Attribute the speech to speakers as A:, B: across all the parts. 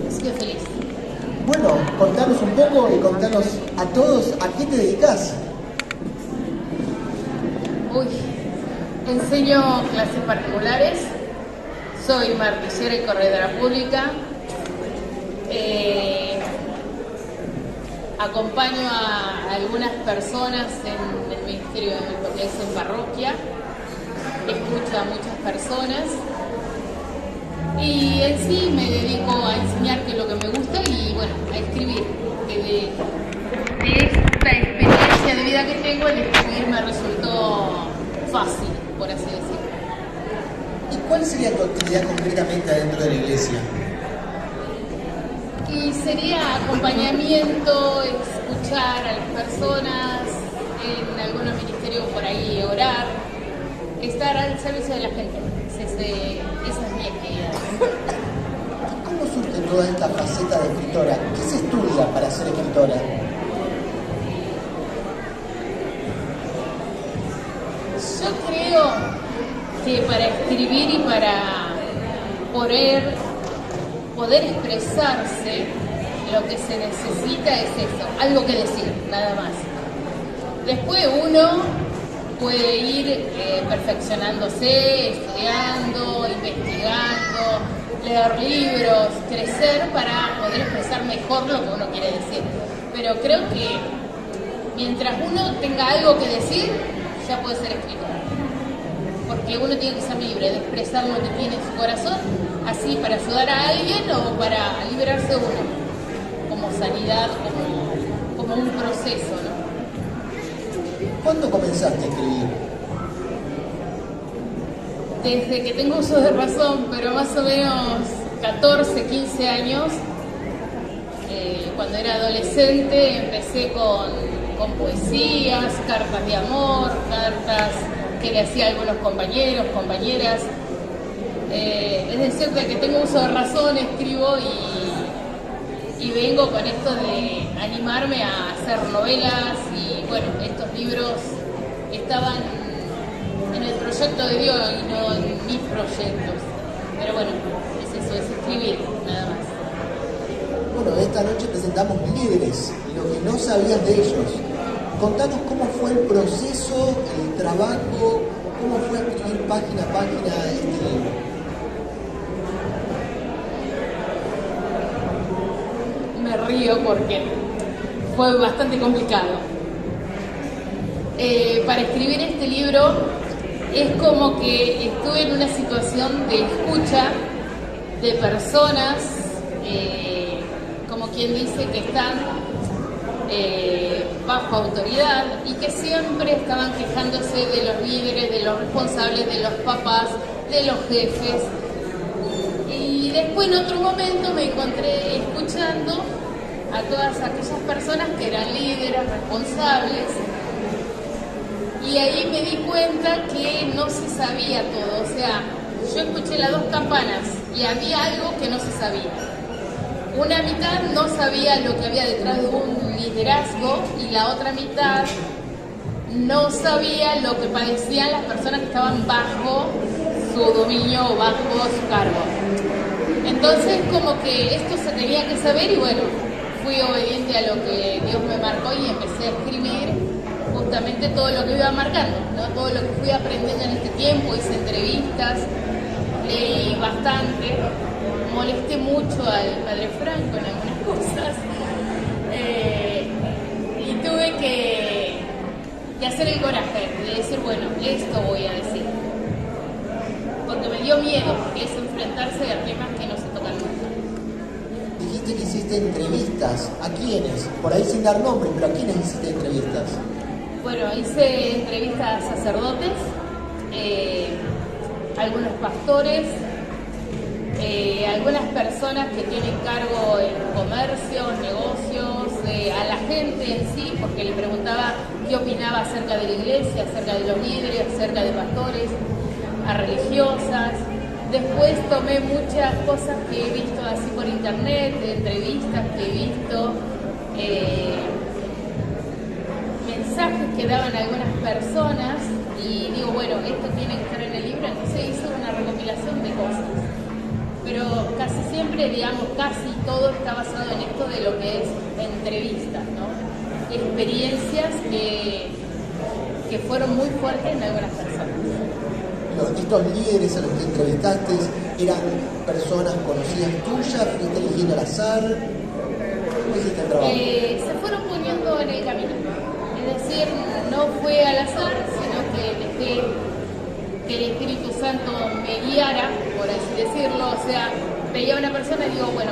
A: Así que feliz.
B: Bueno, contanos un poco y contanos a todos a qué te dedicas.
A: Uy, enseño clases particulares, soy martillera y corredora pública, acompaño a algunas personas en el ministerio de lo que es en parroquia, escucho a muchas personas y en sí me dedico a enseñar, que es lo que me gusta, y bueno, a escribir. De esta experiencia de vida que tengo, el escribir me resultó fácil, por así decirlo.
B: ¿Y cuál sería tu actividad concretamente adentro de la iglesia?
A: Y sería acompañamiento, escuchar a las personas, en algunos ministerios por ahí orar, estar al servicio de la gente. Esa es mi actividad.
B: ¿Cómo surge toda esta faceta de escritora? ¿Qué se estudia para ser escritora?
A: Yo creo que para escribir y para poder expresarse, lo que se necesita es eso, algo que decir, nada más. Después uno puede ir perfeccionándose, estudiando, investigando, leer libros, crecer para poder expresar mejor lo que uno quiere decir. Pero creo que mientras uno tenga algo que decir, ya puede ser escritor. Porque uno tiene que ser libre de expresar lo que tiene en su corazón, así para ayudar a alguien o para liberarse uno, como sanidad, como un proceso, ¿no?
B: ¿Cuándo comenzaste a escribir?
A: Desde que tengo uso de razón, pero más o menos 14, 15 años. Cuando era adolescente empecé con poesías, cartas de amor, cartas que le hacía a algunos compañeros, compañeras. Es decir, de que tengo uso de razón, escribo y vengo con esto de animarme a hacer novelas, y bueno, estos libros estaban en el proyecto de Dios y no en mis proyectos. Pero bueno, es eso, es escribir, nada más.
B: Bueno, esta noche presentamos Líderes, lo que no sabías de ellos. Contanos cómo fue el proceso, el trabajo, cómo fue escribir página a página este libro.
A: Me río porque fue bastante complicado. Para escribir este libro es como que estuve en una situación de escucha de personas, como quien dice, que están bajo autoridad y que siempre estaban quejándose de los líderes, de los responsables, de los papás, de los jefes. Y después en otro momento me encontré escuchando a todas aquellas personas que eran líderes, responsables, y ahí me di cuenta que no se sabía todo. O sea, yo escuché las dos campanas y había algo que no se sabía. Una mitad no sabía lo que había detrás de un liderazgo y la otra mitad no sabía lo que padecían las personas que estaban bajo su dominio o bajo su cargo. Entonces como que esto se tenía que saber, y bueno, fui obediente a lo que Dios me marcó y empecé a escribir justamente todo lo que iba marcando, ¿no? Todo lo que fui aprendiendo en este tiempo. Hice entrevistas, leí bastante, molesté mucho al padre Franco en algunas cosas, y tuve que hacer el coraje de decir, bueno, esto voy a decir, porque me dio miedo, porque es enfrentarse a temas que no se tocan nunca.
B: Dijiste que hiciste entrevistas. ¿A quiénes? Por ahí sin dar nombres, pero ¿a quiénes hiciste entrevistas?
A: Bueno, hice entrevistas a sacerdotes, algunos pastores, algunas personas que tienen cargo en comercios, negocios, a la gente en sí, porque le preguntaba qué opinaba acerca de la iglesia, acerca de los líderes, acerca de pastores, a religiosas. Después tomé muchas cosas que he visto así por internet, de entrevistas que he visto, mensajes que daban algunas personas, y digo, bueno, esto tiene que estar en el libro. Entonces hice una recopilación de cosas, pero casi siempre siempre, digamos, casi todo está basado en esto de lo que es entrevistas, ¿no? Experiencias que fueron muy fuertes en algunas personas.
B: Estos líderes a los que entrevistaste eran personas conocidas tuyas, fuiste eligiendo al azar. ¿Cómo hiciste el trabajo?
A: Se fueron poniendo en el camino. Es decir, no fue al azar, sino que dejé que el Espíritu Santo me guiara, por así decirlo. O sea, veía a una persona y digo, bueno,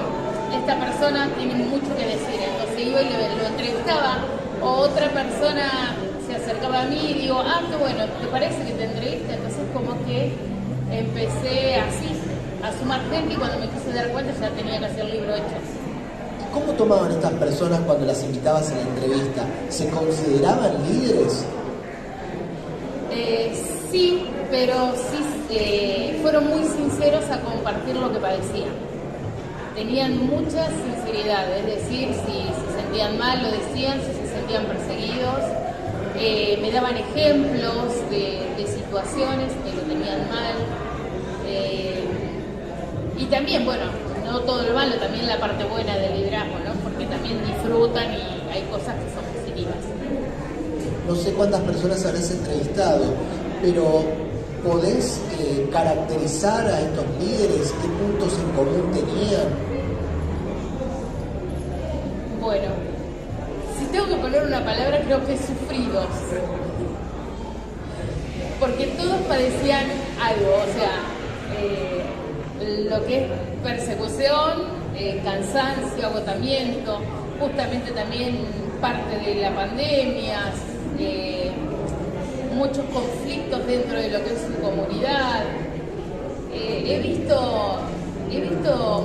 A: esta persona tiene mucho que decir. Entonces iba y lo entrevistaba, o otra persona se acercaba a mí y digo, ah, qué bueno, ¿te parece que te entreviste? Entonces como que empecé así a sumar gente y cuando me quise dar cuenta ya tenía casi el libro hecho.
B: ¿Cómo tomaban estas personas cuando las invitabas a la entrevista? ¿Se consideraban líderes?
A: Sí, pero sí fueron muy sinceros a compartir lo que padecían. Tenían mucha sinceridad, es decir, si se sentían mal lo decían, si se sentían perseguidos. Me daban ejemplos de situaciones que lo tenían mal. Y también, bueno, no todo lo malo, también la parte buena del liderazgo, ¿no? Porque también disfrutan y hay cosas que son positivas.
B: No sé cuántas personas habrás entrevistado, pero ¿podés caracterizar a estos líderes? ¿Qué puntos en común tenían?
A: Bueno, si tengo que poner una palabra, creo que sufridos. Porque todos padecían algo, o sea, lo que es persecución, cansancio, agotamiento, justamente también parte de la pandemia, muchos conflictos dentro de lo que es su comunidad. He visto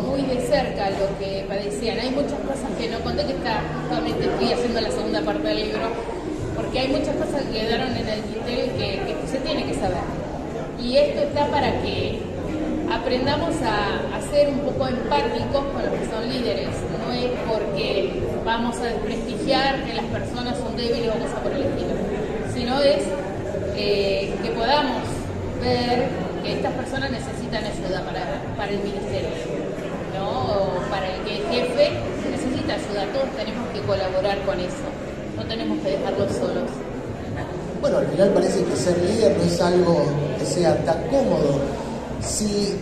A: muy de cerca lo que padecían. Hay muchas cosas que no conté, que justamente estoy haciendo la segunda parte del libro, porque hay muchas cosas que quedaron en el tintero que se tiene que saber. Y esto está para que aprendamos a ser un poco empáticos con los que son líderes. No es porque vamos a desprestigiar que las personas son débiles o cosas por el estilo, sino es que podamos ver que estas personas necesitan ayuda para el ministerio, ¿no? O para el que el jefe necesita ayuda. Todos tenemos que colaborar con eso, no tenemos que dejarlos solos.
B: Bueno, al final parece que ser líder no es algo que sea tan cómodo. Si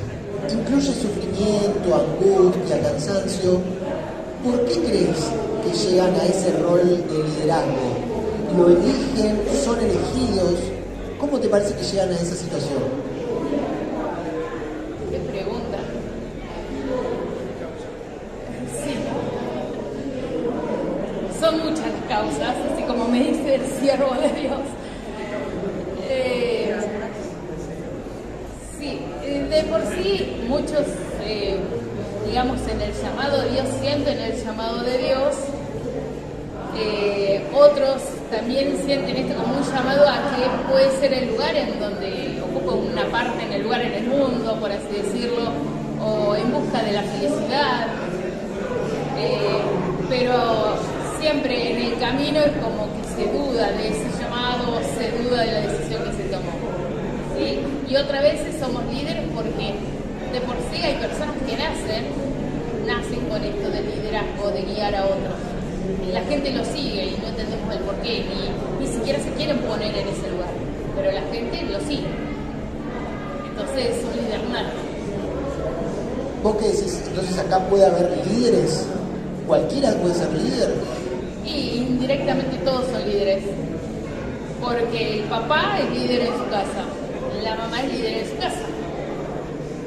B: incluye sufrimiento, angustia, cansancio, ¿por qué crees que llegan a ese rol de liderazgo? ¿Lo eligen? ¿Son elegidos? ¿Cómo te parece que llegan a esa situación?
A: ¿Qué pregunta? Sí. Son muchas causas, así como me dice el siervo de Dios. Sí, de por sí muchos, digamos, en el llamado de Dios, sienten el llamado de Dios. Otros también sienten esto como un llamado a que puede ser el lugar en donde ocupa una parte en el lugar en el mundo, por así decirlo, o en busca de la felicidad. Pero siempre en el camino es como que se duda de ese llamado, se duda de la decisión que se tomó, ¿sí? Y otras veces somos líderes porque de por sí hay personas que nacen con esto de liderazgo, de guiar a otros. La gente lo sigue y no entendemos el porqué, ni siquiera se quieren poner en ese lugar, pero la gente lo sigue. Entonces es un líder nato.
B: ¿Vos qué decís? Entonces acá puede haber líderes, cualquiera puede ser líder.
A: Y indirectamente todos son líderes, porque el papá es líder en su casa, la mamá es líder en su casa.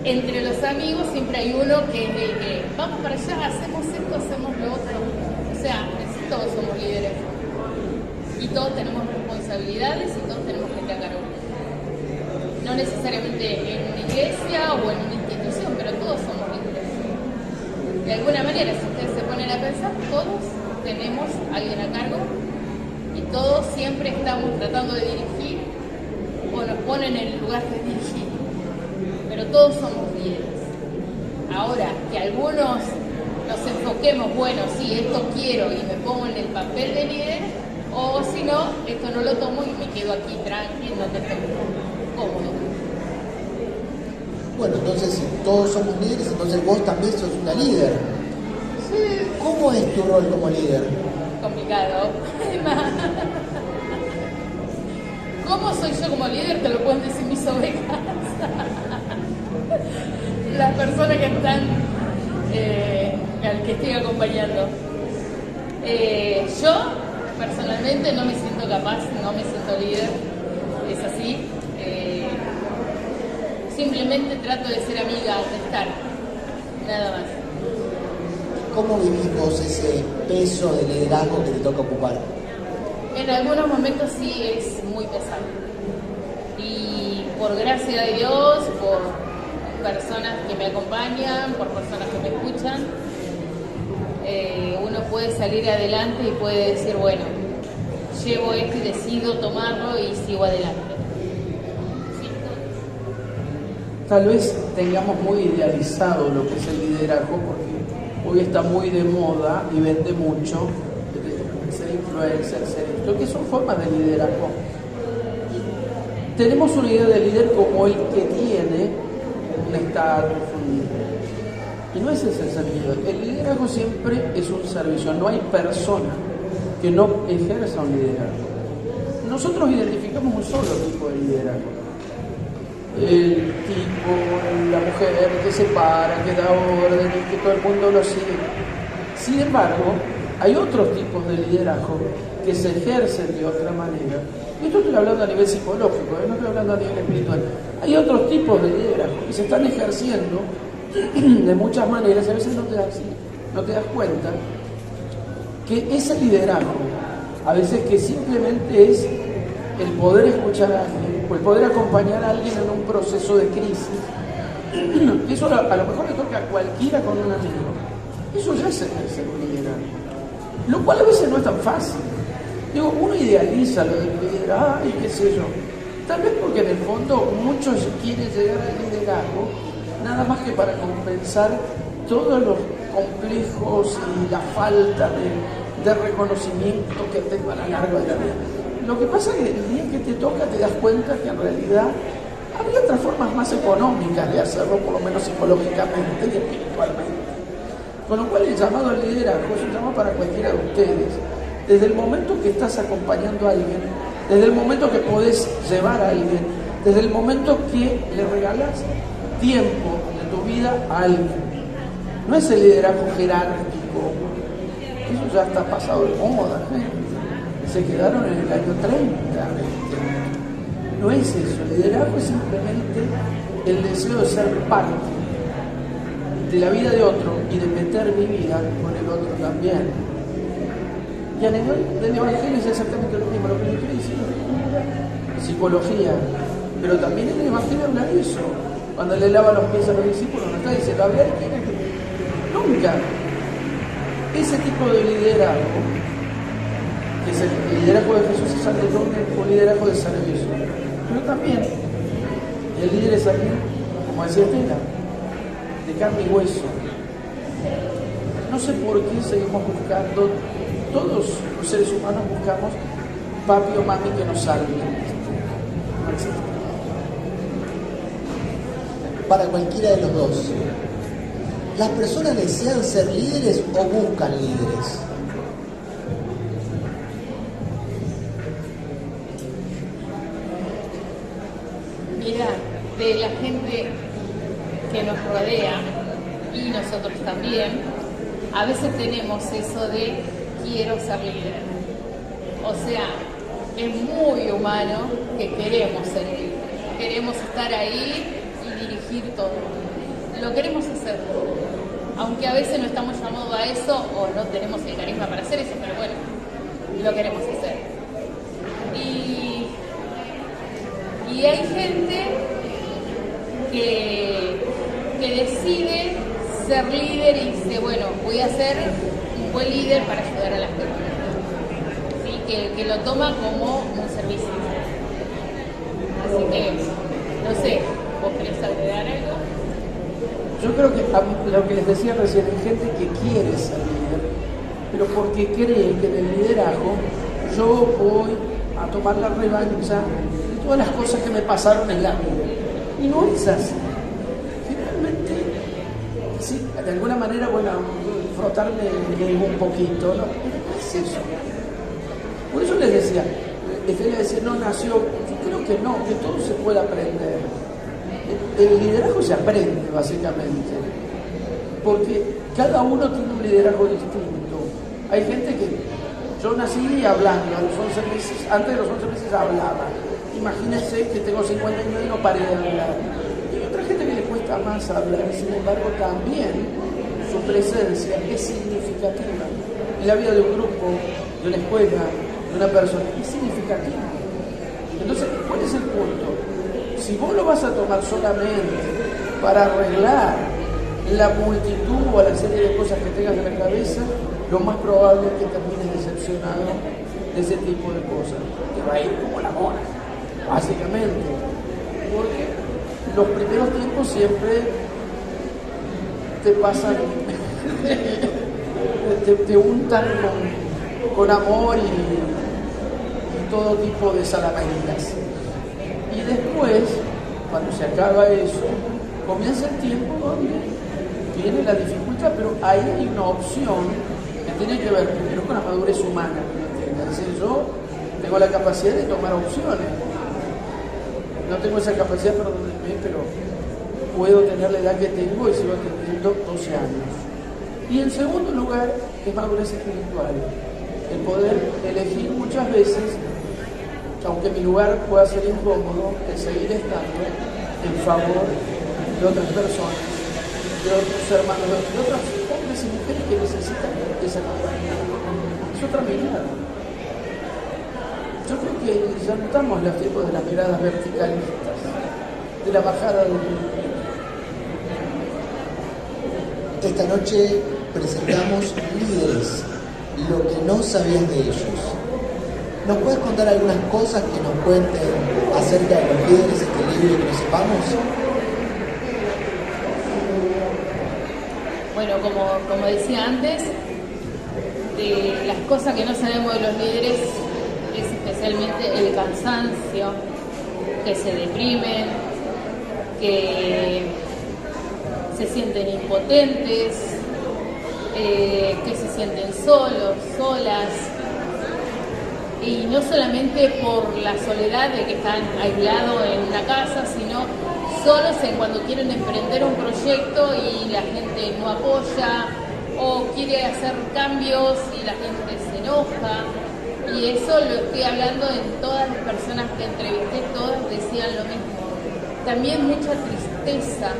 A: Entre los amigos siempre hay uno que es el que vamos para allá, hacemos esto, hacemos lo otro. O sea, todos somos líderes y todos tenemos responsabilidades y todos tenemos gente a cargo. No necesariamente en una iglesia o en una institución, pero todos somos líderes. De alguna manera, si ustedes se ponen a pensar, todos tenemos a alguien a cargo y todos siempre estamos tratando de dirigir o nos ponen en el lugar de dirigir, pero todos somos líderes. Ahora, que algunos nos enfoquemos, bueno, sí, esto quiero y me pongo en el papel de líder, o si no, esto no lo tomo y me quedo aquí tranquilo, donde estoy cómodo.
B: Bueno, entonces si todos somos líderes, entonces vos también sos una líder.
A: Sí.
B: ¿Cómo es tu rol como líder?
A: Complicado. ¿Cómo soy yo como líder? Te lo pueden decir mis ovejas. Las personas que están, al que estoy acompañando. Yo, personalmente, no me siento capaz, no me siento líder. Es así. Simplemente trato de ser amiga, de estar. Nada más.
B: ¿Cómo vivís vos ese peso de liderazgo que te toca ocupar?
A: En algunos momentos sí es muy pesado. Y por gracia de Dios, por personas que me acompañan, por personas que me escuchan, uno puede salir adelante y puede decir, bueno, llevo esto y decido tomarlo y sigo adelante. Sí.
C: Tal vez tengamos muy idealizado lo que es el liderazgo, porque hoy está muy de moda y vende mucho ser influencer, ser esto, que son formas de liderazgo. Tenemos una idea de líder como el que tiene un estatus, y no es ese el líder. El liderazgo siempre es un servicio, no hay persona que no ejerza un liderazgo. Nosotros identificamos un solo tipo de liderazgo. El tipo, la mujer que se para, que da órdenes, que todo el mundo lo sigue. Sin embargo, hay otros tipos de liderazgo que se ejercen de otra manera. Y esto estoy hablando a nivel psicológico, no estoy hablando a nivel espiritual. Hay otros tipos de liderazgo que se están ejerciendo de muchas maneras, y a veces no te das cuenta que ese liderazgo, a veces que simplemente es el poder escuchar a alguien, o el poder acompañar a alguien en un proceso de crisis. Eso a lo mejor le toca a cualquiera con un amigo. Eso ya es ejercer un liderazgo. Lo cual a veces no es tan fácil. Digo, uno idealiza lo del liderazgo, ay, qué sé yo. Tal vez porque en el fondo muchos quieren llegar al liderazgo nada más que para compensar todos los complejos y la falta de reconocimiento que tengo a lo largo de la vida. Lo que pasa es que el día que te toca te das cuenta que en realidad había otras formas más económicas de hacerlo, por lo menos psicológicamente y espiritualmente. Con lo cual el llamado al liderazgo es un llamado para cualquiera de ustedes. Desde el momento que estás acompañando a alguien, desde el momento que podés llevar a alguien, desde el momento que le regalas tiempo de tu vida a alguien. No es el liderazgo jerárquico, eso ya está pasado de moda, se quedaron en el año 30. No es eso, el liderazgo es simplemente el deseo de ser parte de la vida de otro y de meter mi vida con el otro también. Y a nivel del Evangelio es exactamente lo mismo, lo que le estoy diciendo es psicología, pero también en el Evangelio habla de eso. Cuando le lava los pies a los discípulos, no está diciendo, a ver, ¿quién es que? Nunca. Ese tipo de liderazgo, que es el liderazgo de Jesús, es algo un liderazgo de servicio. Pero también, el líder es alguien, como decía Estela, de carne y hueso. No sé por qué seguimos buscando, todos los seres humanos buscamos papi o mami que nos salven. No existe.
B: Para cualquiera de los dos, ¿las personas desean ser líderes o buscan líderes?
A: Mira, de la gente que nos rodea y nosotros también, a veces tenemos eso de quiero ser líder. O sea, es muy humano que queremos ser líder. Queremos estar ahí y dirigir todo. Lo queremos hacer. Aunque a veces no estamos llamados a eso o no tenemos el carisma para hacer eso, pero bueno, lo queremos hacer. Y hay gente que decide ser líder y dice, bueno, voy a ser un buen líder para ayudar a las personas. ¿Sí? Que lo toma como un servicio. Así que, no sé, ¿vos querés agregar algo?
C: Yo creo que lo que les decía recién, hay gente que quiere ser líder, pero porque cree que en el liderazgo yo voy a tomar la revancha de todas las cosas que me pasaron en la vida. Y no es así. de alguna manera, bueno, frotarme un poquito, ¿no? ¿Qué es eso? Por eso les decía, Estelia decía, no nació, yo creo que no, que todo se puede aprender. El liderazgo se aprende, básicamente, porque cada uno tiene un liderazgo distinto. Hay gente que, yo nací hablando, a los 11 meses, antes de los 11 meses hablaba. Imagínense que tengo 50 años y no paré de hablar. Y hay otra gente que le cuesta más hablar, y sin embargo también su presencia es significativa en la vida de un grupo, de una escuela, de una persona, es significativa. Entonces, ¿cuál es el punto? Si vos lo vas a tomar solamente para arreglar la multitud o la serie de cosas que tengas en la cabeza, lo más probable es que termines decepcionado de ese tipo de cosas. Te va a ir como la mona, básicamente. Porque los primeros tiempos siempre te pasan, te untan con amor y todo tipo de salamarindas. Y después, cuando se acaba eso, comienza el tiempo donde viene la dificultad, pero ahí hay una opción que tiene que ver primero con la madurez humana. Es decir, yo tengo la capacidad de tomar opciones. No tengo esa capacidad, perdónenme, pero puedo tener la edad que tengo y sigo teniendo 12 años. Y en segundo lugar, es madurez espiritual. El poder elegir muchas veces, aunque mi lugar pueda ser incómodo, de seguir estando en favor de otras personas, de otros hermanos, de otros hombres y mujeres que necesitan esa compañía. Es otra mirada. Yo creo que ya notamos los tiempos de las miradas verticalistas, de la bajada del mundo.
B: Esta noche presentamos líderes, lo que no sabías de ellos. ¿Nos puedes contar algunas cosas que nos cuenten acerca de los líderes de este libro y que lo sepamos?
A: Bueno, como decía antes, de las cosas que no sabemos de los líderes es especialmente el cansancio, que se deprimen, que se sienten impotentes, que se sienten solos, solas. Y no solamente por la soledad de que están aislados en una casa, sino solos en cuando quieren emprender un proyecto y la gente no apoya o quiere hacer cambios y la gente se enoja. Y eso lo estoy hablando en todas las personas que entrevisté, todas decían lo mismo. También mucha tristeza.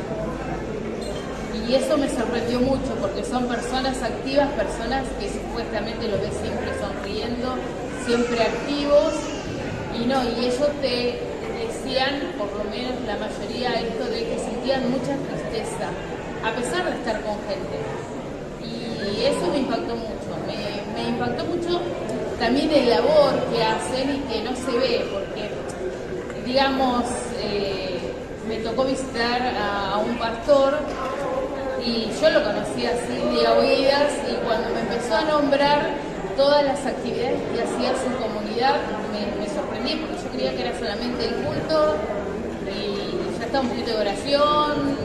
A: Y eso me sorprendió mucho porque son personas activas, personas que supuestamente lo ves siempre sonriendo, siempre activos, y ellos te decían, por lo menos la mayoría, esto de que sentían mucha tristeza, a pesar de estar con gente. Y eso me impactó mucho, me impactó mucho también el labor que hacen y que no se ve, porque, digamos, me tocó visitar a un pastor y yo lo conocí así de oídas, y cuando me empezó a nombrar todas las actividades que hacía su comunidad, me sorprendí porque yo creía que era solamente el culto y ya está, un poquito de oración,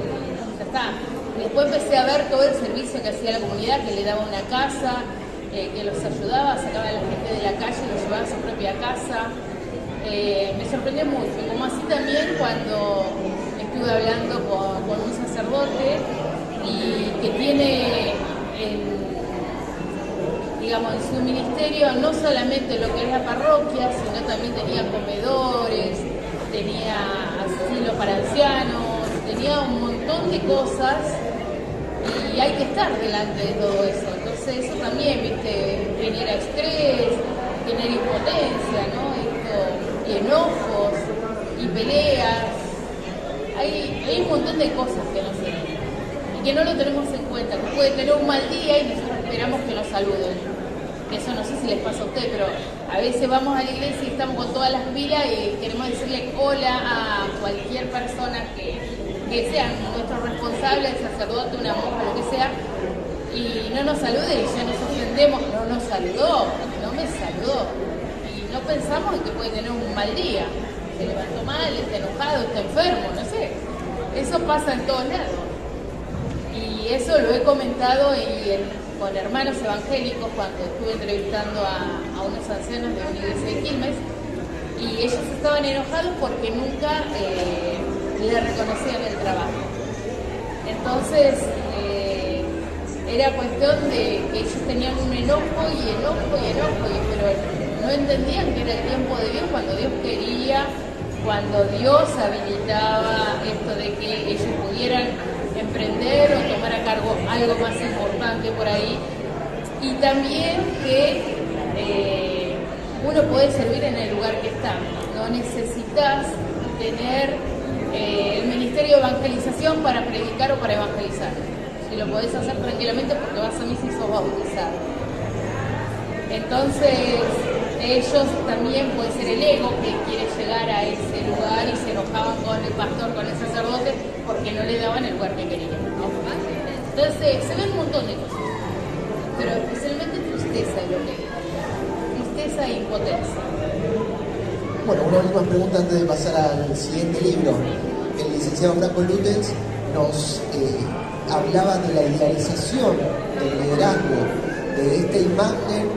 A: ya está. Después empecé a ver todo el servicio que hacía la comunidad, que le daba una casa, que los ayudaba, sacaba a la gente de la calle y los llevaba a su propia casa. Me sorprendió mucho, como así también cuando estuve hablando con un sacerdote y que tiene digamos, en su ministerio no solamente lo que es la parroquia, sino también tenía comedores, tenía asilo para ancianos, tenía un montón de cosas, y hay que estar delante de todo eso. Entonces eso también, viste, genera estrés, genera impotencia, ¿no? Y enojos, y peleas. Hay un montón de cosas que no se ven y que no lo tenemos en cuenta, que puede tener un mal día y nosotros esperamos que nos saluden. Eso no sé si les pasa a usted, pero a veces vamos a la iglesia y estamos con todas las pilas y queremos decirle hola a cualquier persona que sea nuestro responsable, el sacerdote, una monja, lo que sea, y no nos salude y ya nos ofendemos. No nos saludó, no me saludó. Y no pensamos en que puede tener un mal día. Se levantó mal, está enojado, está enfermo, no sé. Eso pasa en todos lados. Y Y eso lo he comentado con hermanos evangélicos cuando estuve entrevistando a unos ancianos de una iglesia de Quilmes, y ellos estaban enojados porque nunca le reconocían el trabajo. Entonces, era cuestión de que ellos tenían un enojo, pero no entendían que era el tiempo de Dios, cuando Dios quería, cuando Dios habilitaba esto de que ellos pudieran emprender o tomar a cargo algo más importante por ahí, y también que uno puede servir en el lugar que está, no necesitas tener el ministerio de evangelización para predicar o para evangelizar. Si lo podés hacer tranquilamente porque vas a misa y sos bautizado. Entonces, ellos también puede ser el ego que quiere llegar a ese lugar y se enojaban con el pastor, con el sacerdote, porque no le daban el lugar que querían, ¿no? Entonces, se ven un montón de cosas, pero especialmente tristeza es lo que hay. Tristeza e impotencia.
B: Bueno, una última pregunta antes de pasar al siguiente libro. El licenciado Franco Lutens nos hablaba de la idealización del liderazgo, de esta imagen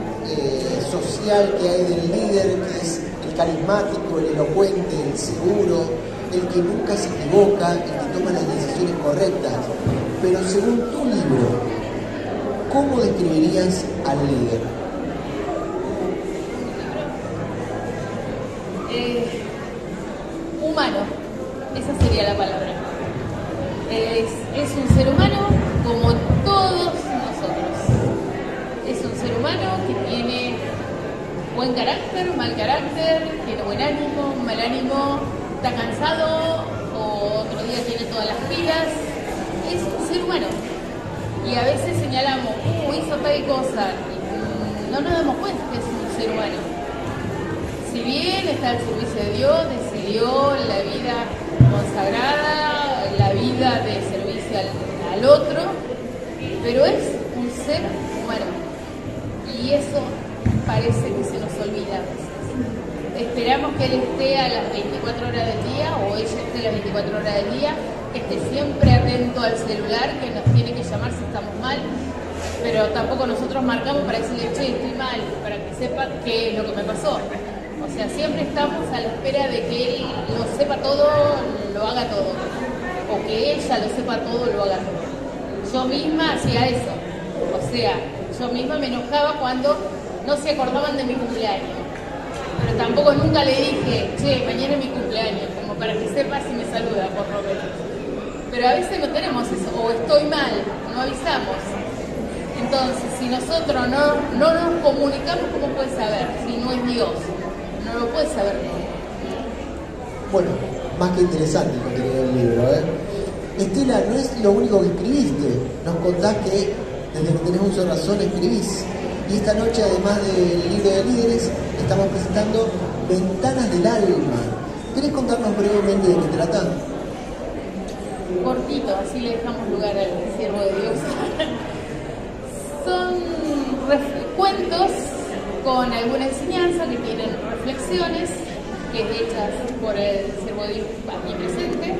B: social que hay del líder, que es el carismático, el elocuente, el seguro, el que nunca se equivoca, el que toma las decisiones correctas. Pero según tu libro, ¿cómo describirías al líder?
A: Humano, esa sería la palabra. Es un ser humano como todos nosotros. Es un ser humano que tiene buen carácter, mal carácter, tiene buen ánimo, mal ánimo, está cansado o otro día tiene todas las pilas. Es un ser humano. Y a veces señalamos, hizo tal cosa, y no nos damos cuenta que es un ser humano. Si bien está al servicio de Dios, decidió la vida consagrada, la vida de servicio al otro, pero es un ser humano. Y eso parece que se nos olvida a veces. Esperamos que él esté a las 24 horas del día, o ella esté a las 24 horas del día, que esté siempre atento al celular, que nos tiene que llamar si estamos mal, pero tampoco nosotros marcamos para decirle, che, estoy mal, para que sepa qué es lo que me pasó. O sea, siempre estamos a la espera de que él lo sepa todo, lo haga todo. O que ella lo sepa todo, lo haga todo. Yo misma hacía eso. O sea, yo misma me enojaba cuando no se acordaban de mi cumpleaños. Pero tampoco nunca le dije, che, mañana es mi cumpleaños, como para que sepa si me saluda, por lo menos. Pero a veces no tenemos eso, o estoy mal, no avisamos. Entonces, si nosotros no nos comunicamos, ¿cómo puedes saber? Si no es Dios. No lo puedes saber todo.
B: Bueno, más que interesante el contenido del libro, ¿eh? Estela, no es lo único que escribiste. Nos contás que desde que tenés uso de razón escribís. Y esta noche, además del libro de líderes, estamos presentando Ventanas del Alma. ¿Querés contarnos brevemente de qué trata?
A: Cortito, así le dejamos lugar al siervo de Dios. Son cuentos con alguna enseñanza que tienen reflexiones, hechas por el siervo de Dios aquí presente,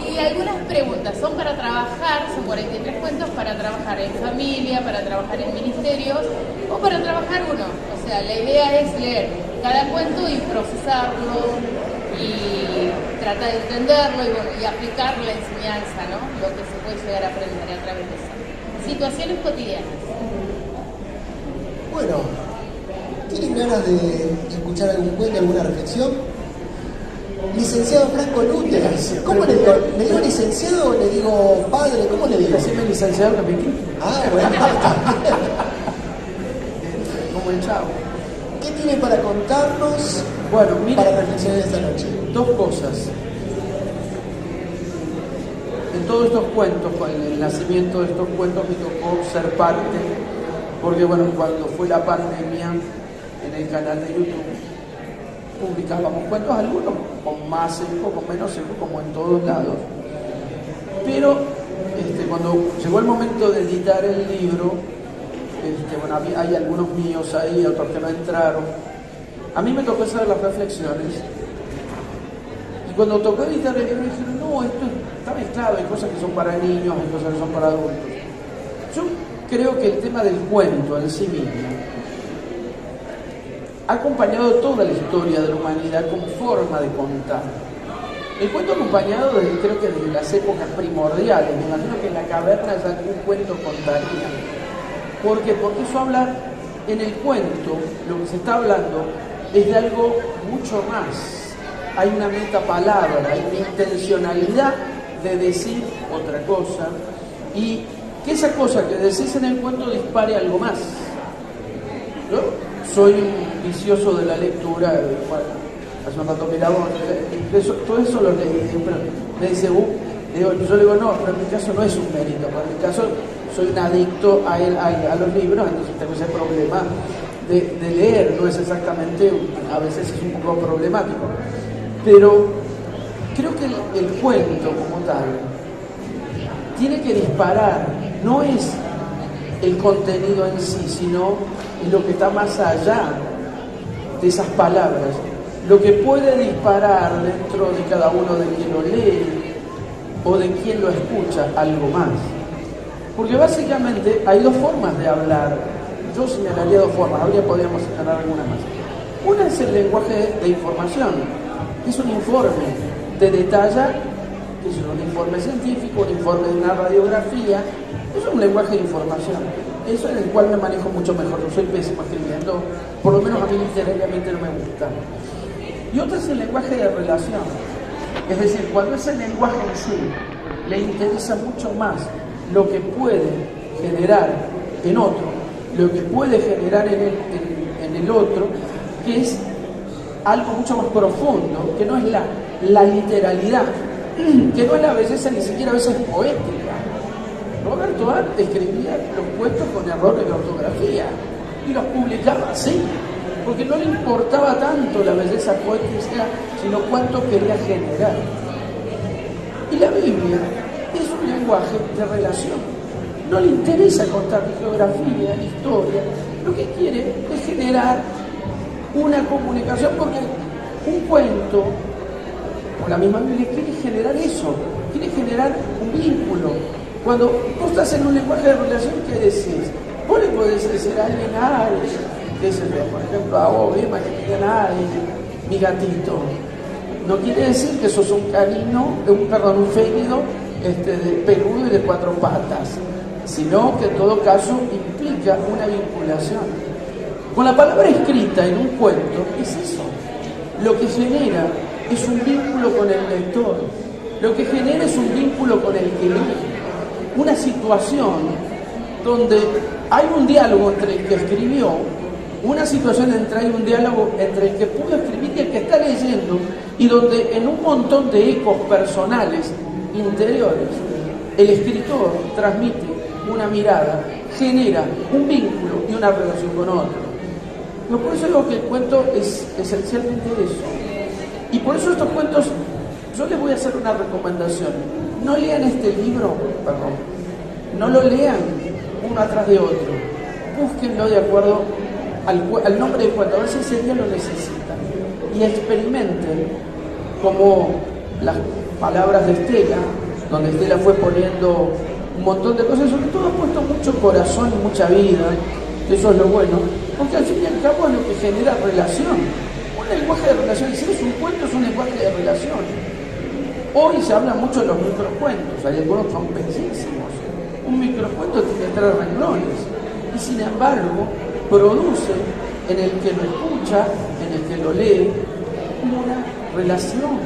A: y algunas preguntas. Son para trabajar, son 43 cuentos para trabajar en familia, para trabajar en ministerios o para trabajar uno. O sea, la idea es leer cada cuento y procesarlo y tratar de entenderlo y aplicar la enseñanza, ¿no? Lo que se puede llegar a aprender a través de eso. Situaciones cotidianas.
B: Bueno, ¿tienen ganas de escuchar algún cuento, alguna reflexión? Licenciado Franco Lutens, ¿cómo le digo? ¿Le digo licenciado o le digo padre? ¿Cómo le digo?
C: Decime licenciado Capitán.
B: Ah, bueno.
C: Como el chavo.
B: ¿Qué tiene para contarnos
C: Bueno, mira,
B: para reflexionar esta noche?
C: dos cosas. En todos estos cuentos, con el nacimiento de estos cuentos, me tocó ser parte, porque bueno, cuando fue la pandemia, en el canal de YouTube publicábamos cuentos, algunos con más eco, con menos eco, como en todos lados. Pero cuando llegó el momento de editar el libro, bueno, hay algunos míos ahí, otros que no entraron. A mí me tocó hacer las reflexiones. Y cuando tocó editar el libro, dije, no, esto está mezclado, hay cosas que son para niños, hay cosas que son para adultos. creo que el tema del cuento en sí mismo ha acompañado toda la historia de la humanidad como forma de contar. El cuento acompañado creo que desde las épocas primordiales, me imagino que en la caverna ya algún cuento contaría. ¿Por qué? Porque eso habla, en el cuento, lo que se está hablando es de algo mucho más. Hay una metapalabra, hay una intencionalidad de decir otra cosa y que esa cosa que decís en el cuento dispare algo más. Yo soy un vicioso de la lectura, bueno, hace un rato miraba, todo eso lo leí, pero me dice, yo le digo, no, pero en mi caso no es un mérito, en mi caso soy un adicto a los libros, entonces tengo ese problema de leer, no es exactamente, a veces es un poco problemático, pero creo que el cuento como tal tiene que disparar, no es el contenido en sí, sino lo que está más allá de esas palabras, lo que puede disparar dentro de cada uno de quien lo lee o de quien lo escucha algo más. Porque básicamente hay dos formas de hablar. Yo señalaría dos formas, podríamos señalar algunas más. Una es el lenguaje de información, que es un informe, te detalla, que es un informe científico, un informe de una radiografía, es un lenguaje de información. Eso en el cual me manejo mucho mejor, yo soy pésimo escribiendo, por lo menos a mí literariamente no me gusta. Y otra es el lenguaje de relación, es decir, cuando ese lenguaje en sí le interesa mucho más lo que puede generar en otro, lo que puede generar en el otro, que es algo mucho más profundo, que no es la literalidad, que no es la belleza ni siquiera a veces poética. Roberto Arlt escribía los cuentos con errores de ortografía y los publicaba así, porque no le importaba tanto la belleza poética, sino cuánto quería generar. Y la Biblia es un lenguaje de relación. No le interesa contar geografía, historia, lo que quiere es generar una comunicación, porque un cuento, o la misma Biblia, quiere generar eso, quiere generar un vínculo. Cuando vos estás en un lenguaje de relación, ¿qué decís? Vos le podés decir a alguien, qué sé yo, por ejemplo, a vos, Emma, que te digan, mi gatito. No quiere decir que sos un canino, un félido, de peludo y de cuatro patas, sino que en todo caso implica una vinculación. Con la palabra escrita en un cuento es eso. Lo que genera es un vínculo con el lector, lo que genera es un vínculo con el que lee. Una situación donde hay un diálogo entre el que escribió, una situación hay un diálogo entre el que pudo escribir y el que está leyendo, y donde en un montón de ecos personales interiores el escritor transmite una mirada, genera un vínculo y una relación con otro. Por eso digo que el cuento es esencialmente eso. Y por eso estos cuentos, yo les voy a hacer una recomendación. No lean este libro, no lo lean uno atrás de otro. Búsquenlo de acuerdo al nombre del cuento, a ver si ese día lo necesitan. Y experimenten como las palabras de Estela, donde Estela fue poniendo un montón de cosas, sobre todo ha puesto mucho corazón y mucha vida, eso es lo bueno, porque al fin y al cabo es lo que genera relación. Un lenguaje de relación, si es un cuento, es un lenguaje de relación. Hoy se habla mucho de los microcuentos, hay algunos que son bellísimos. Un microcuento tiene 3 renglones, y sin embargo produce en el que lo escucha, en el que lo lee, una relación,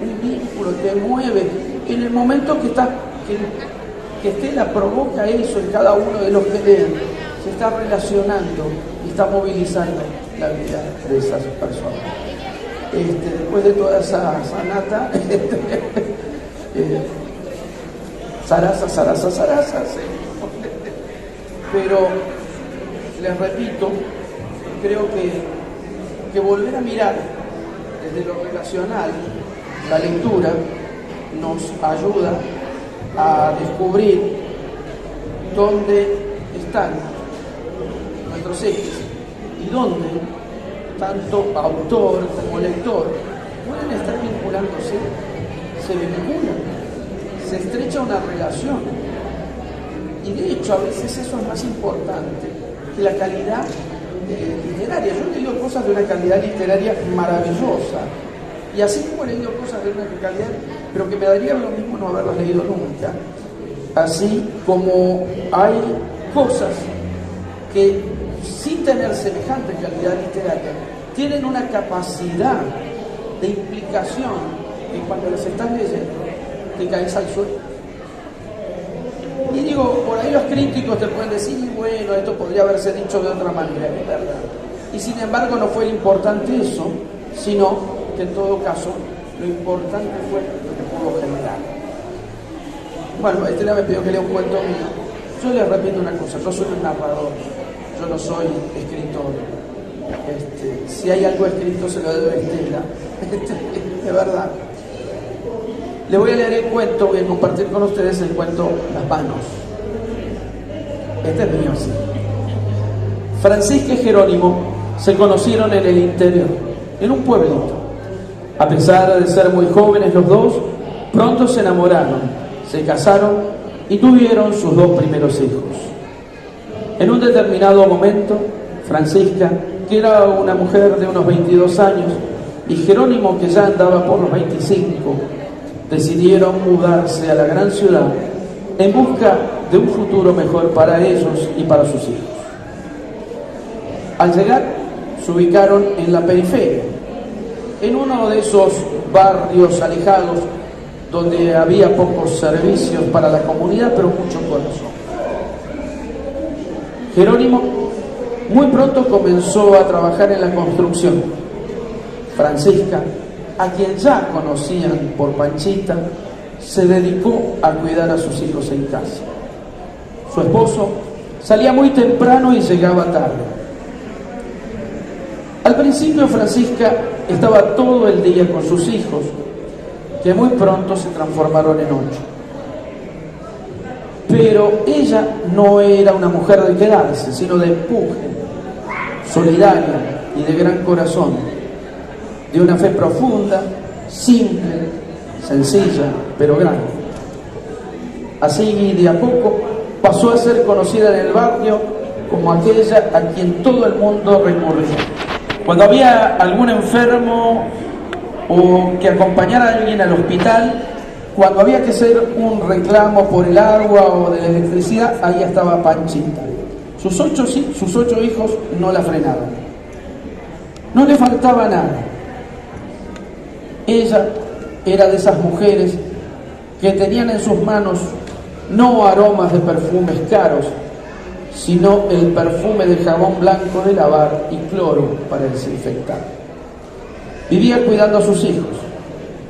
C: un vínculo, te mueve. En el momento que Estela provoca eso en cada uno de los que leen, se está relacionando y está movilizando la vida de esas personas. Después de toda esa sanata, zaraza, sí. Pero les repito, creo que volver a mirar desde lo relacional la lectura nos ayuda a descubrir dónde están nuestros ejes y dónde tanto autor como lector pueden estar vinculándose, se vinculan, se estrecha una relación. Y de hecho, a veces eso es más importante que la calidad literaria. Yo he leído cosas de una calidad literaria maravillosa. Y así como he leído cosas de una calidad, pero que me daría lo mismo no haberlas leído nunca. Así como hay cosas que, sin tener semejante calidad literaria, tienen una capacidad de implicación que cuando las estás leyendo te caes al suelo. Y digo, por ahí los críticos te pueden decir, bueno, esto podría haberse dicho de otra manera, es verdad. Y sin embargo no fue importante eso, sino que en todo caso lo importante fue lo que pudo generar. Bueno, Estela me pidió que lea un cuento mío. Yo les repito una cosa, yo soy un narrador, yo no soy escritor. Si hay algo escrito se lo debo a Estela, de verdad. Le voy a leer el cuento, voy a compartir con ustedes el cuento Las manos. Este es mío, sí. Francisca y Jerónimo se conocieron en el interior, en un pueblito. A pesar de ser muy jóvenes los dos, pronto se enamoraron, se casaron y tuvieron sus 2 primeros hijos. En un determinado momento, Francisca, que era una mujer de unos 22 años, y Jerónimo, que ya andaba por los 25, decidieron mudarse a la gran ciudad en busca de un futuro mejor para ellos y para sus hijos. Al llegar, se ubicaron en la periferia, en uno de esos barrios alejados donde había pocos servicios para la comunidad, pero mucho corazón. Jerónimo muy pronto comenzó a trabajar en la construcción. Francisca, a quien ya conocían por Panchita, se dedicó a cuidar a sus hijos en casa. Su esposo salía muy temprano y llegaba tarde. Al principio Francisca estaba todo el día con sus hijos, que muy pronto se transformaron en 8. Pero ella no era una mujer de quedarse, sino de empuje, solidaria y de gran corazón, de una fe profunda, simple, sencilla, pero grande. Así, de a poco, pasó a ser conocida en el barrio como aquella a quien todo el mundo recurría. Cuando había algún enfermo o que acompañara a alguien al hospital, cuando había que hacer un reclamo por el agua o de la electricidad, ahí estaba Panchita. Sus 8 hijos no la frenaban. No le faltaba nada. Ella era de esas mujeres que tenían en sus manos no aromas de perfumes caros, sino el perfume de jabón blanco de lavar y cloro para desinfectar. Vivía cuidando a sus hijos.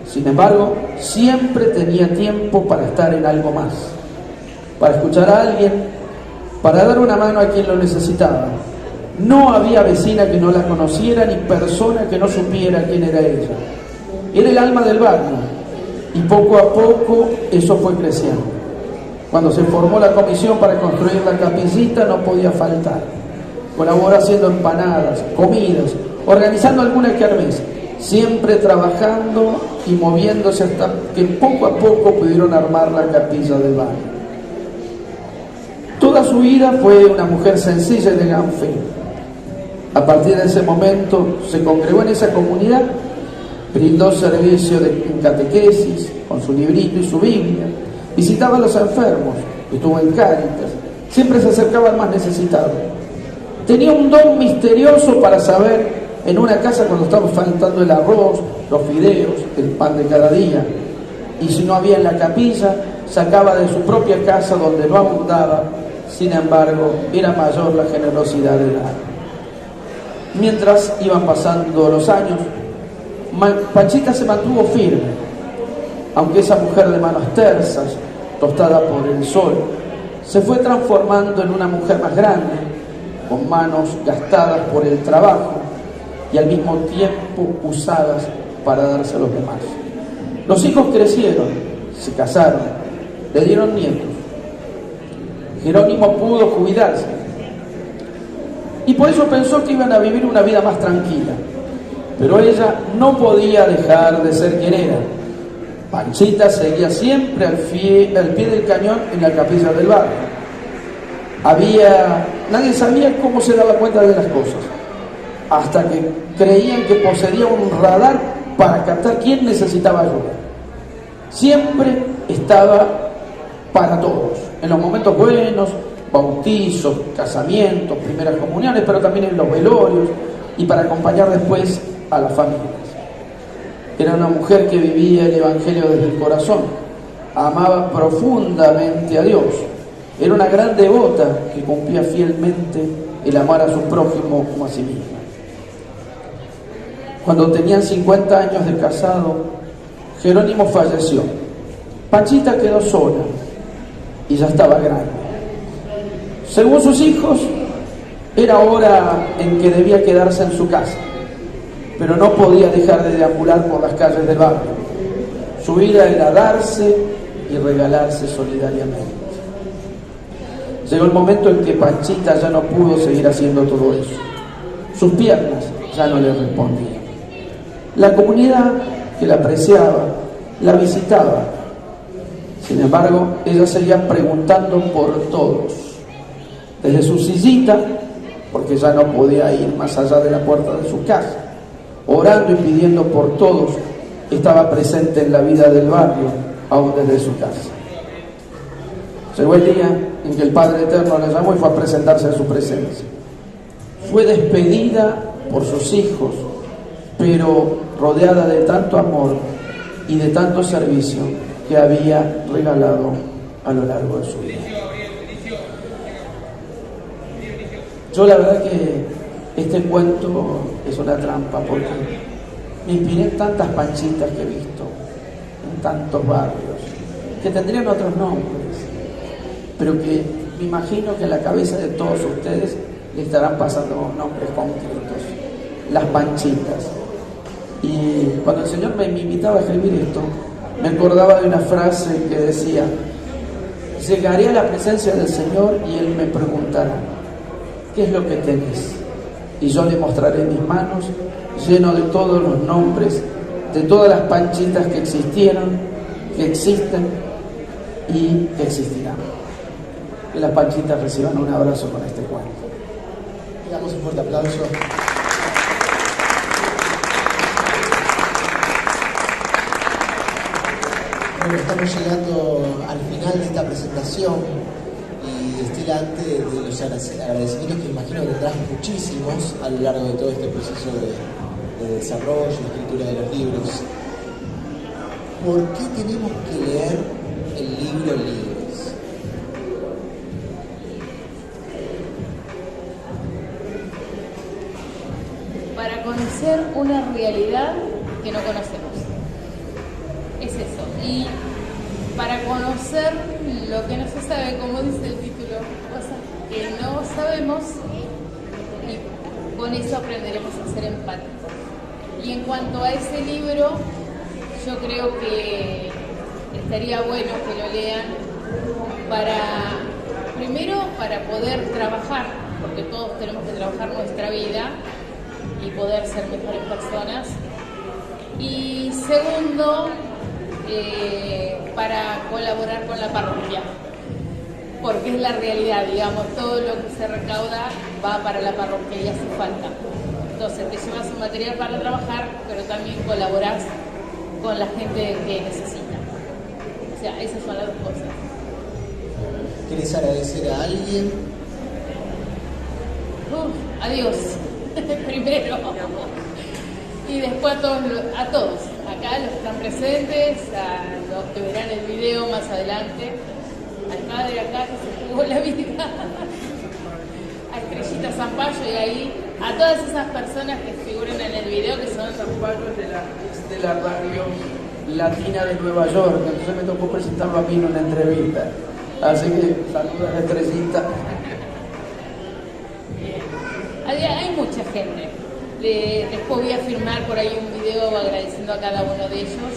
C: Sin embargo, siempre tenía tiempo para estar en algo más, para escuchar a alguien, para dar una mano a quien lo necesitaba. No había vecina que no la conociera, ni persona que no supiera quién era ella. Era el alma del barrio, y poco a poco eso fue creciendo. Cuando se formó la comisión para construir la capillita, no podía faltar. Colaboró haciendo empanadas, comidas, organizando alguna kermés, siempre trabajando y moviéndose hasta que poco a poco pudieron armar la capilla del barrio. Toda su vida fue una mujer sencilla y de gran fe. A partir de ese momento se congregó en esa comunidad, brindó servicio en catequesis, con su librito y su Biblia, visitaba a los enfermos, estuvo en Cáritas, siempre se acercaba al más necesitado. Tenía un don misterioso para saber en una casa cuando estaba faltando el arroz, los fideos, el pan de cada día. Y si no había en la capilla, sacaba de su propia casa donde no abundaba. Sin embargo, era mayor la generosidad de dar. Mientras iban pasando los años, Panchita se mantuvo firme, aunque esa mujer de manos tersas, tostada por el sol, se fue transformando en una mujer más grande, con manos gastadas por el trabajo y al mismo tiempo usadas para darse a los demás. Los hijos crecieron, se casaron, le dieron nietos. Jerónimo pudo jubilarse y por eso pensó que iban a vivir una vida más tranquila, pero ella no podía dejar de ser quien era. Panchita seguía siempre al pie del cañón en la capilla del barrio. Nadie sabía cómo se daba cuenta de las cosas, hasta que creían que poseía un radar para captar quién necesitaba ayuda. Siempre estaba para todos, en los momentos buenos, bautizos, casamientos, primeras comuniones, pero también en los velorios y para acompañar después a las familias. Era una mujer que vivía el Evangelio desde el corazón, amaba profundamente a Dios, era una gran devota que cumplía fielmente el amar a su prójimo como a sí misma. Cuando tenían 50 años de casado, Jerónimo falleció. Panchita quedó sola y ya estaba grande. Según sus hijos, era hora en que debía quedarse en su casa, pero no podía dejar de deambular por las calles del barrio. Su vida era darse y regalarse solidariamente. Llegó el momento en que Panchita ya no pudo seguir haciendo todo eso. Sus piernas ya no le respondían. La comunidad que la apreciaba, la visitaba. Sin embargo, ella seguía preguntando por todos. Desde su sillita, porque ya no podía ir más allá de la puerta de su casa, orando y pidiendo por todos, estaba presente en la vida del barrio, aún desde su casa. Llegó el día en que el Padre Eterno la llamó y fue a presentarse a su presencia. Fue despedida por sus hijos, pero rodeada de tanto amor y de tanto servicio que había regalado a lo largo de su vida. Yo la verdad que este cuento es una trampa, porque me inspiré en tantas Panchitas que he visto, en tantos barrios, que tendrían otros nombres, pero que me imagino que en la cabeza de todos ustedes le estarán pasando nombres concretos, las Panchitas. Y cuando el Señor me invitaba a escribir esto, me acordaba de una frase que decía: llegaré a la presencia del Señor y Él me preguntará, ¿qué es lo que tenés? Y yo le mostraré mis manos lleno de todos los nombres, de todas las Panchitas que existieron, que existen y que existirán. Que las Panchitas reciban un abrazo con este cuento.
B: Le damos un fuerte aplauso. Bueno, estamos llegando al final de esta presentación y Estela, antes de los agradecimientos que imagino que tendrás muchísimos a lo largo de todo este proceso de desarrollo y escritura de los libros, ¿por qué tenemos que leer el libro Libres?
A: Para conocer una realidad que no conocemos. Es eso. Y para conocer lo que no se sabe, como dice el título, cosas que no sabemos, y con eso aprenderemos a ser empáticos. Y en cuanto a ese libro, yo creo que estaría bueno que lo lean primero para poder trabajar, porque todos tenemos que trabajar nuestra vida y poder ser mejores personas. Y segundo, para colaborar con la parroquia, porque es la realidad, digamos, todo lo que se recauda va para la parroquia y hace falta. Entonces te llevas un material para trabajar, pero también colaborás con la gente que necesita. O sea, esas son las dos cosas.
B: ¿Quieres agradecer a alguien?
A: A Dios, primero. Y después a todos, acá los que están presentes, a los que verán el video más adelante, al padre acá que se jugó la vida, a Estrellita Zampayo y ahí, a todas esas personas que figuran en el video que son
C: Zampayo de la radio latina de Nueva York, entonces me tocó presentarlo a mí en una entrevista, así que saludos a Estrellita.
A: Hay mucha gente. Después voy a firmar por ahí un video agradeciendo a cada uno de ellos,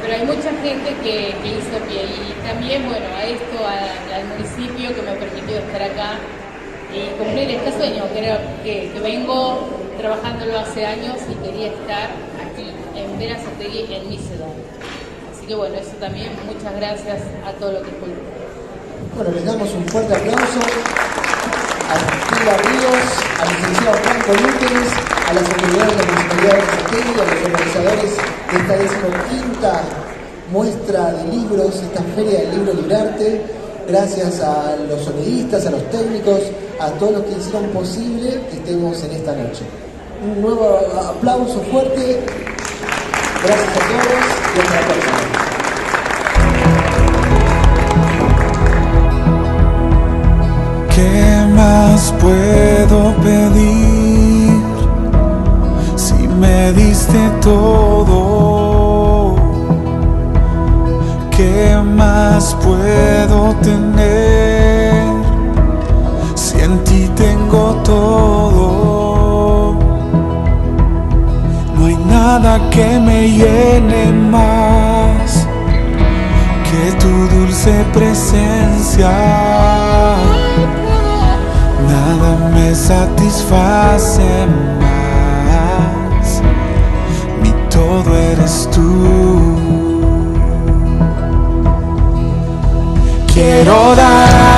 A: pero hay mucha gente que hizo pie, y también, bueno, a esto, al municipio que me permitió estar acá y cumplir este sueño, que vengo trabajándolo hace años y quería estar aquí en Berazategui, en mi ciudad. Así que bueno, eso también, muchas gracias a todo lo que fue.
B: Bueno, les damos un fuerte aplauso a Estela Ríos, al licenciado Franco López, a las autoridades de la Municipalidad de Santelmo, a los organizadores de esta 15ª muestra de libros, esta Feria del Libro Librarte. Gracias a los sonidistas, a los técnicos, a todos los que hicieron posible que estemos en esta noche. Un nuevo aplauso fuerte. Gracias a todos y hasta la próxima.
D: ¿Qué más puedo pedir si me diste todo? ¿Qué más puedo tener si en ti tengo todo? No hay nada que me llene más que tu dulce presencia. Nada me satisface más, mi todo eres tú. Quiero dar